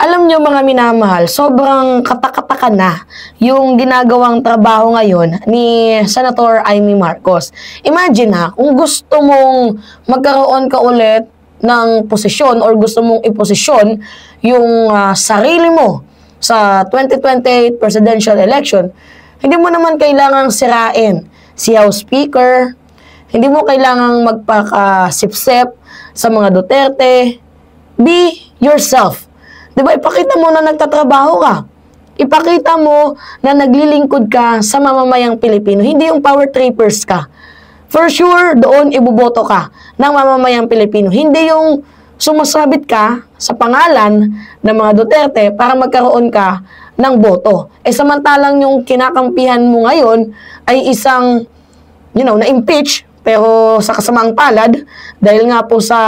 Alam nyo mga minamahal, sobrang katakataka na yung ginagawang trabaho ngayon ni Senator Amy Marcos. Imagine ha, kung gusto mong magkaroon ka ulit ng posisyon or gusto mong iposisyon yung sarili mo sa 2028 presidential election, hindi mo naman kailangang sirain si House Speaker, hindi mo kailangang magpakasipsip sa mga Duterte. Be yourself. Diba, ipakita mo na nagtatrabaho ka. Ipakita mo na naglilingkod ka sa mamamayang Pilipino. Hindi yung power trippers ka. For sure, doon ibuboto ka ng mamamayang Pilipino. Hindi yung sumasabit ka sa pangalan ng mga Duterte para magkaroon ka ng boto. Samantalang yung kinakampihan mo ngayon ay isang, na-impeach, pero sa kasamang palad, dahil nga po sa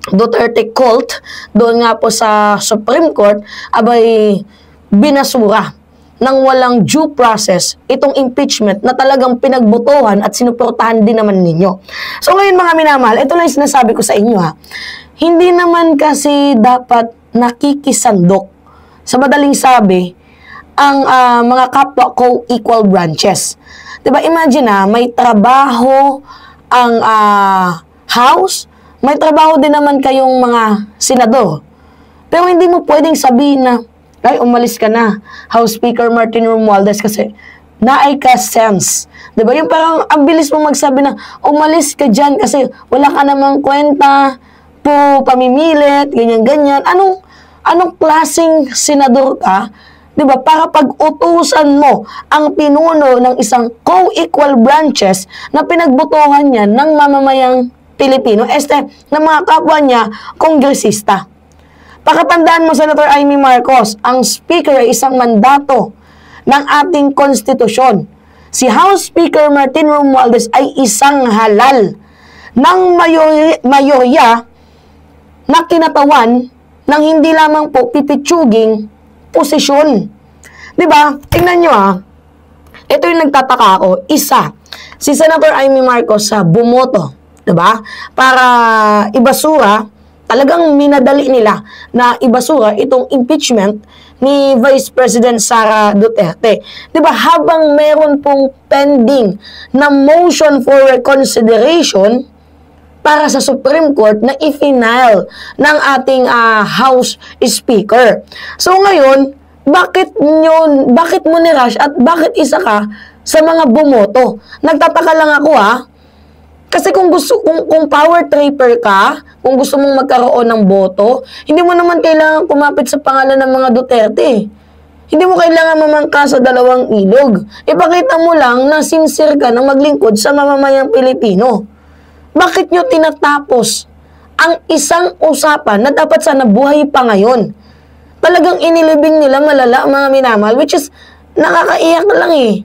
Duterte cult, doon nga po sa Supreme Court, abay binasura ng walang due process itong impeachment na talagang pinagbotohan at sinuportahan din naman ninyo. So ngayon mga minamahal, ito lang yung sinasabi ko sa inyo ha. Hindi naman kasi dapat nakikisandok, sa madaling sabi, ang mga kapwa co-equal branches. Diba, imagine ha, may trabaho ang House, may trabaho din naman kayong mga senador. Pero hindi mo pwedeng sabihin na, ay, umalis ka na, House Speaker Martin Romualdez, kasi naay ka sense. Diba? Yung parang, ang bilis mo magsabi na, umalis ka dyan kasi wala ka namang kwenta, pamimilit, ganyan-ganyan. Anong klaseng senador ka? Diba? Para pag-utusan mo ang pinuno ng isang co-equal branches na pinagbotohan niya ng mamamayang Pilipino, ng mga kapwa niya, kongresista. Pakatandaan mo, Senator Amy Marcos, ang Speaker ay isang mandato ng ating konstitusyon. Si House Speaker Martin Romualdez ay isang halal ng mayorya na kinatawan ng hindi lamang po pipitsuging posisyon. Diba? Tingnan nyo ha. Ito yung nagtataka ako. Isa, si Senator Amy Marcos sa bumoto. Diba? Para ibasura, talagang minadali nila na ibasura itong impeachment ni Vice President Sara Duterte. Diba? Habang meron pong pending na motion for reconsideration para sa Supreme Court na i-final ng ating House Speaker. So ngayon, bakit mo ni-rush at bakit isa ka sa mga bumoto? Nagtataka lang ako ha. Kasi kung power tripper ka, kung gusto mong magkaroon ng boto, hindi mo naman kailangan kumapit sa pangalan ng mga Duterte. Hindi mo kailangan mamangka sa dalawang ilog. Ipakita mo lang na sincere ka ng maglingkod sa mamamayang Pilipino. Bakit nyo tinatapos ang isang usapan na dapat sana buhay pa ngayon? Talagang inilibing nila malala mga minamahal, which is nakakaiyak lang eh.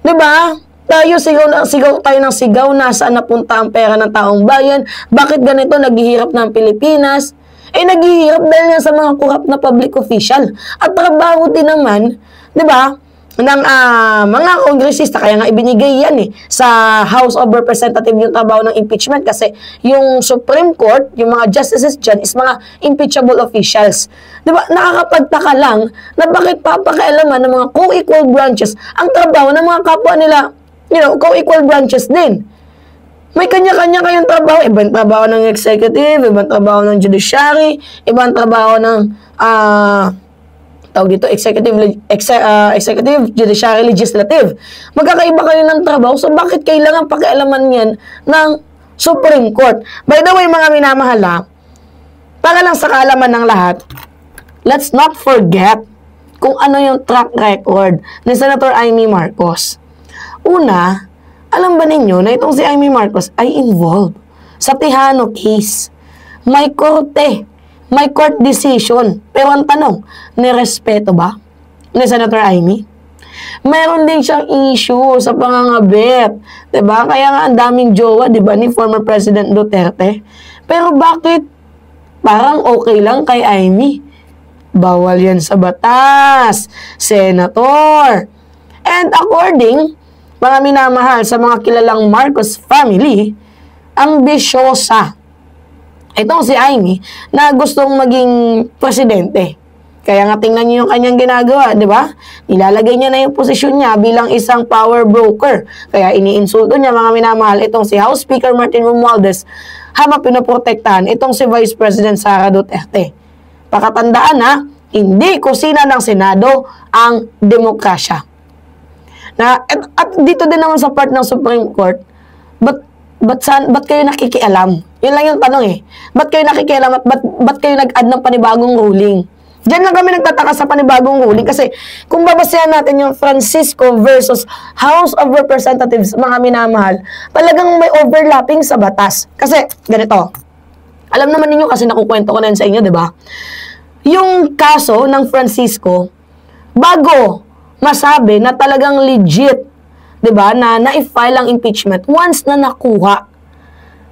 Diba? Tayo sigaw tayo ng sigaw, nasaan napunta ang pera ng taong bayan? Bakit ganito naghihirap ng Pilipinas? Naghihirap dahil nga sa mga corrupt na public official. At trabaho din naman, di ba, ng mga kongresista, kaya nga ibinigay yan sa House of Representatives yung trabaho ng impeachment kasi yung Supreme Court, yung mga justices dyan is mga impeachable officials. Diba? Nakakapagtaka lang na bakit papakialaman ng mga co-equal branches ang trabaho ng mga kapwa nila, co-equal branches din. May kanya-kanya kayong trabaho. Ibang trabaho ng executive, ibang trabaho ng judiciary, ibang trabaho ng executive, judiciary, legislative. Magkakaiba kayo ng trabaho, so bakit kailangan pakialaman yan ng Supreme Court? By the way, mga minamahal, para lang sa kaalaman ng lahat, let's not forget kung ano yung track record ni Senator Amy Marcos. Una, alam ba ninyo na itong si Amy Marcos ay involved sa Tejano case? May korte, may court decision. Pero ang tanong, nirespeto ba ni Senator Amy? Meron din siyang issue sa pangangabit. Diba? Kaya nga ang daming jowa, diba, ni former President Duterte. Pero bakit parang okay lang kay Amy? Bawal yan sa batas, Senator. And according, mga minamahal, sa mga kilalang Marcos family, ambisyosa. itong si Amy na gustong maging presidente. Kaya nga tingnan niyo yung kanyang ginagawa, di ba? Nilalagay niya na yung posisyon niya bilang isang power broker. Kaya iniinsulto niya, mga minamahal, itong si House Speaker Martin Romualdez habang pinoprotektahan itong si Vice President Sara Duterte. Pakatandaan ha, hindi kusina ng Senado ang demokrasya. At dito din naman sa part ng Supreme Court, ba't kayo nakikialam? Yun lang yung tanong eh. Ba't kayo nakikialam at ba't kayo nag-add ng panibagong ruling? Diyan lang kami nagtataka sa panibagong ruling kasi kung babasayan natin yung Francisco versus House of Representatives, mga minamahal, talagang may overlapping sa batas. Kasi, ganito, alam naman ninyo kasi nakukwento ko na yun sa inyo, di ba? Yung kaso ng Francisco, bago masabi na talagang legit, di ba, na na-file ang impeachment, once na nakuha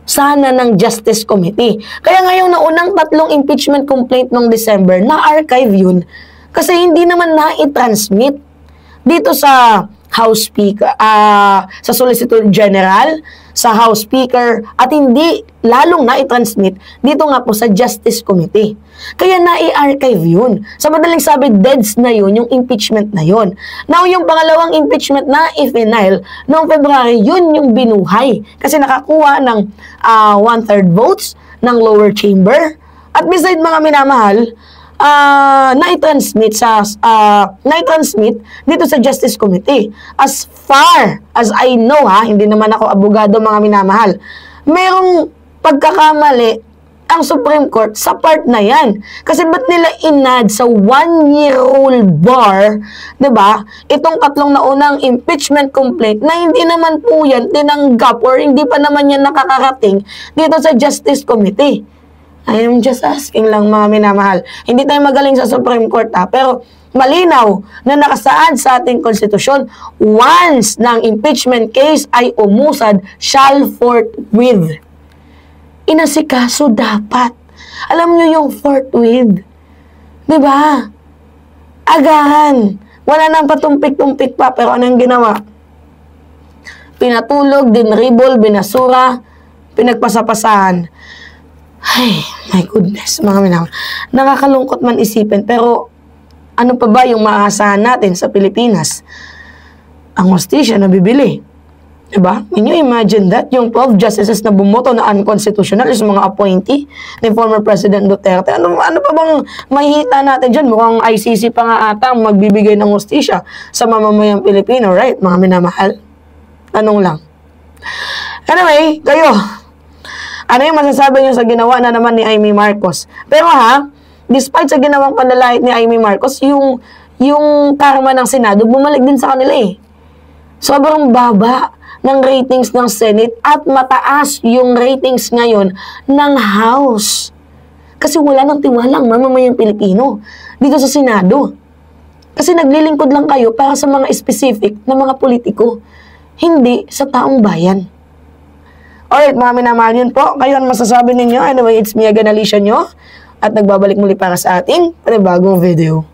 sana ng Justice Committee. Kaya ngayon na unang 3 impeachment complaint noong December, na-archive yun. Kasi hindi naman na-i-transmit dito sa House Speaker, sa Solicitor General, sa House Speaker, at hindi lalong na-i-transmit dito nga po sa Justice Committee. Kaya na-i-archive yun. Sa madaling sabi, deads na yun, yung impeachment na yun. Now, yung pangalawang impeachment na i-final noong February, yun yung binuhay. Kasi nakakuha ng 1/3 votes ng lower chamber. At beside mga minamahal, na-transmit dito sa Justice Committee. As far as I know hindi naman ako abogado, mga minamahal, merong pagkakamali ang Supreme Court sa part na yan. Kasi ba't nila inad sa 1-year rule bar, 'di ba? Itong 3 na unang impeachment complaint na hindi naman po yan tinanggap or hindi pa naman yan nakakarating dito sa Justice Committee. I am just asking lang, mga minamahal. Hindi tayo magaling sa Supreme Court pero malinaw na nakasaad sa ating konstitusyon, once ng impeachment case ay umusad, shall forthwith. Inasikaso dapat. Alam nyo yung forthwith. Diba? Agahan. Wala nang patumpik-tumpik pa, pero anong ginawa? Pinatulog, dinribol, binasura, pinagpasapasahan. Ay, my goodness, mga minamahal. Nakakalungkot man isipin, pero ano pa ba yung maaasahan natin sa Pilipinas? Ang hostisya na bibili. Diba? Can you imagine that? Yung 12 justices na bumoto na unconstitutional is mga appointee ni former President Duterte. Ano pa bang mahihita natin dyan? Mukhang ICC pa nga ata ang magbibigay ng hostisya sa mamamayang Pilipino, right? Mga minamahal. Tanong lang. Anyway, kayo, ano yung masasabi nyo sa ginawa na naman ni Amy Marcos? Pero despite sa ginawang panlalait ni Amy Marcos, yung karma ng Senado, bumalik din sa kanila eh. Sobrang baba ng ratings ng Senate at mataas yung ratings ngayon ng House. Kasi wala nang tiwalang mamamayang Pilipino dito sa Senado. Kasi naglilingkod lang kayo para sa mga specific na mga politiko, hindi sa taong bayan. Alright, mga minamahal, yun po. Kayo ang masasabi ninyo. Anyway, it's me again, Alicia nyo. At nagbabalik muli para sa ating panibagong video.